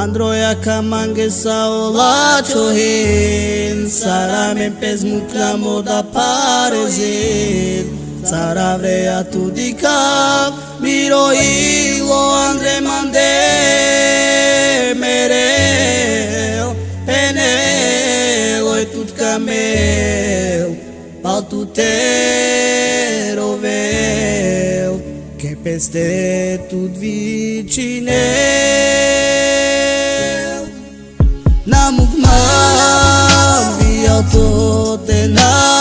Androia kamange saola chohin Sara me pes mukla moda parezin Sara vrea tu dika Miro ilo andre mande mereu Penelo e tut camel Pal tu te roveu Che peste tut vicineu Namuk mam vi auto te na